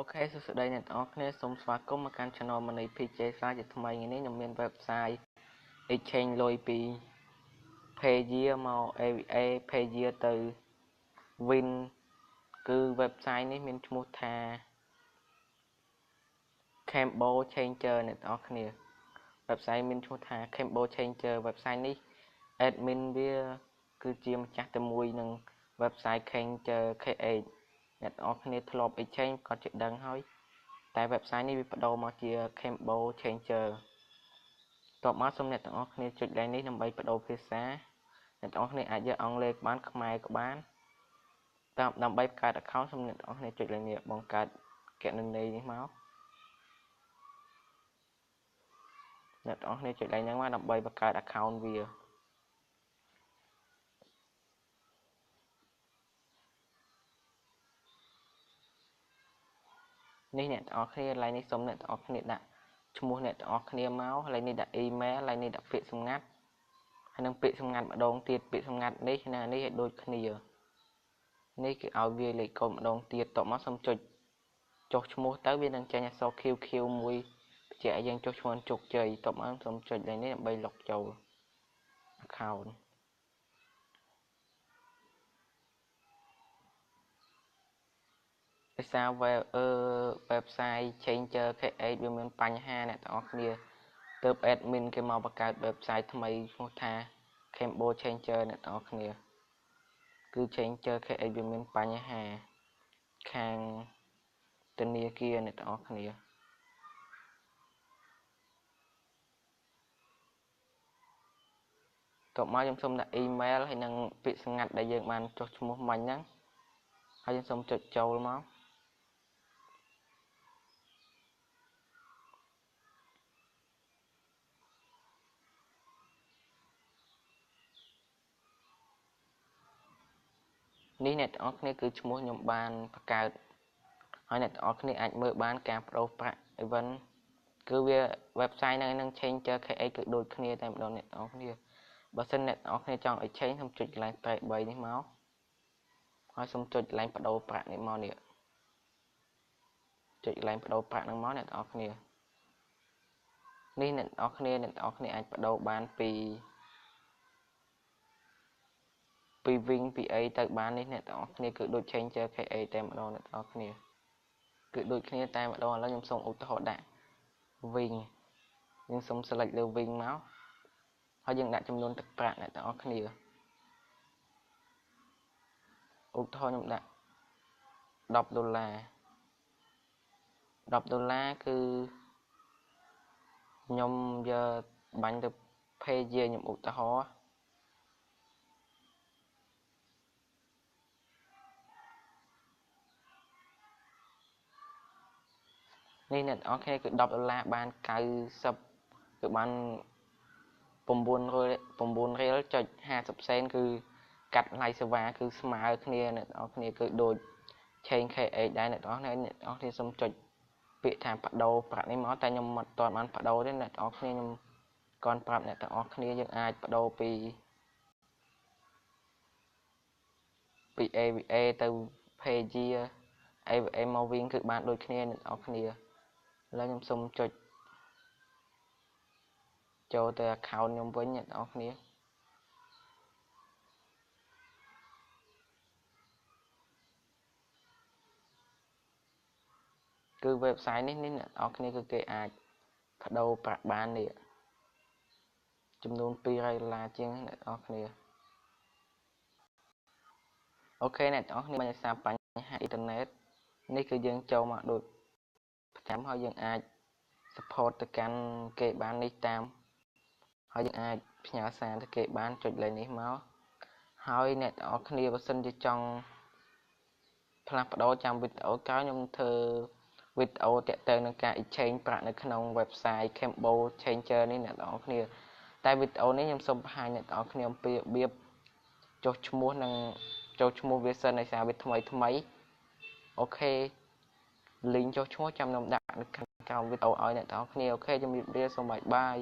Ok,សួស្តីអ្នកទាំងអស់គ្នាសូមស្វាគមន៍មកកាន់ Channel Money PJ សាជាថ្មីថ្ងៃនេះខ្ញុំមាន website exchange លុយពី Payeer មក AVA Payeer ទៅ Win គឺ website នេះមានឈ្មោះថា Cambo Changer អ្នកទាំងអស់គ្នា website មានឈ្មោះថា Cambo Changer website នេះ admin វាគឺជាម្ចាស់តែមួយនឹង website Changer KH អ្នកទាំងអស់គ្នាធ្លាប់ exchange ក៏ជាដឹងហើយតែ website នេះវាបដូរមកជា Cambo Changer តបមកសូមអ្នកទាំងអស់គ្នាចុច link នេះដើម្បីបដូរភាសាអ្នកទាំងអស់គ្នាអាចយកអង់គ្លេសក៏បានខ្មែរក៏បានដើម្បីបង្កើត account សូមអ្នកទាំងអស់គ្នាចុច link នេះបង្កើតគណនីនេះមកអ្នកទាំងអស់គ្នាចុច link ហ្នឹងមកដើម្បីបង្កើត account វានេះអ្នកទាំងអស់គ្នា link នេះសូមអ្នកទាំងអស់គ្នាដាក់ឈ្មោះអ្នកទាំងអស់គ្នាមក link នេះដាក់ email link នេះដាក់ពាក្យសម្ងាត់ហើយនឹងពាក្យសម្ងាត់ម្ដងទៀតពាក្យសម្ងាត់នេះណានេះឲ្យដូចគ្នានេះគឺឲ្យវាលេខកូដម្ដងទៀតតមកសូមចុចចុះឈ្មោះទៅវានឹងចេញអក្សរ QQ មួយបញ្ជាក់ឲ្យយើងចុះឈ្មោះជោគជ័យតមកសូមចុចលេខនេះដើម្បីលុបចូល account ភាសា website Changer KH វាមានបញ្ហាអ្នកទាំងអស់គ្នាទើប admin គេមកបង្កើត website ថ្មីឈ្មោះថា Cambo Changer អ្នកទាំងអស់គ្នាគឺ Changer KH វាមានបញ្ហាខាងធនាគារអ្នកទាំងអស់គ្នាតបមកខ្ញុំសូមដាក់ email ហើយនឹងពាក្យសម្ងាត់ដែលយើងបានចុះឈ្មោះមិញហ្នឹងហើយខ្ញុំសូមចុចចូលមកនេះអ្នកទាំងអស់គ្នាគឺឈ្មោះខ្ញុំបានបង្កើតហើយអ្នកទាំងអស់គ្នាអាចមើលបានការបដូរប្រាក់ event គឺវា website ហ្នឹងនឹង Changer KH គឺដូចគ្នាតែម្ដងអ្នកទាំងអស់គ្នាបើសិនអ្នកទាំងអស់គ្នាចង់ឲ្យ change សូមចុចកន្លែងត្រេក3នេះមកហើយសូមចុចកន្លែងបដូរប្រាក់នេះមកនេះចុចកន្លែងបដូរប្រាក់ហ្នឹងមកអ្នកទាំងអស់គ្នានេះអ្នកទាំងអស់គ្នាអាចបដូរបានពី Wing ពីអីទៅបាននេះអ្នកទាំងអស់គ្នាគឺដូច Changer KH តែម្ដងអ្នកទាំងអស់គ្នាគឺដូចគ្នាតែម្ដងឥឡូវខ្ញុំសូមឧទាហរណ៍ដាក់ Wing យើងសូម select លើ Wing មកហើយយើងដាក់ចំនួនទឹកប្រាក់អ្នកទាំងអស់គ្នាឧទាហរណ៍ខ្ញុំដាក់$10 $10គឺខ្ញុំយកបាញ់ទៅ Payeer ខ្ញុំឧទាហរណ៍នេះអ្នកទាំងអស់គ្នាគឺ$10បាន90គឺបាន9រៀលចុច50សេនគឺកាត់ថ្លៃសេវាគឺស្មើគ្នាអ្នកទាំងអស់គ្នាគឺដូច Chain KH ដែរអ្នកទាំងអស់គ្នាសូមចុចពាក្យថាបដូរប្រាក់នេះមកតែខ្ញុំមិនទាន់បានបដូរទេអ្នកទាំងអស់គ្នាខ្ញុំគ្រាន់ប្រាប់អ្នកទាំងអស់គ្នាយើងអាចបដូរពី AVA ទៅ Payeer AVA មកវិញគឺបានដូចគ្នាអ្នកទាំងអស់គ្នាឥឡូវខ្ញុំសូមចុចចូលទៅ account ខ្ញុំវិញអ្នកទាំងអស់គ្នាគឺ website នេះអ្នកទាំងអស់គ្នាគឺគេអាចបដូរប្រាក់បាននេះចំនួន$200ជាងអ្នកទាំងអស់គ្នាអូខេអ្នកទាំងអស់គ្នាបានសារបញ្ហាអ៊ីនធឺណិតនេះគឺយើងចូលមកដូចប្រចាំហើយយើងអាច support ទៅកាន់គេបាននេះតាមហើយយើងអាចផ្ញើសារទៅគេបានចុចលេខនេះមកហើយអ្នកទាំងអស់គ្នាបើសិនជាចង់ផ្លាស់ប្ដូរចាំវីដេអូក្រោយខ្ញុំធ្វើវីដេអូទាក់ទងនឹងការ exchange ប្រាក់នៅក្នុង website Cambo Changer នេះអ្នកទាំងអស់គ្នាតែវីដេអូនេះខ្ញុំសូមបង្ហាញអ្នកទាំងអស់គ្នាអំពីរបៀបចុះឈ្មោះនិងចូលឈ្មោះវាសិនឲ្យសារវាថ្មីអូខេ link ចុះឈ្មោះចាំខ្ញុំដាក់នៅខាងក្រោមវីដេអូឲ្យអ្នកទាំងអស់គ្នាអូខេជំរាបលាសូមបាយ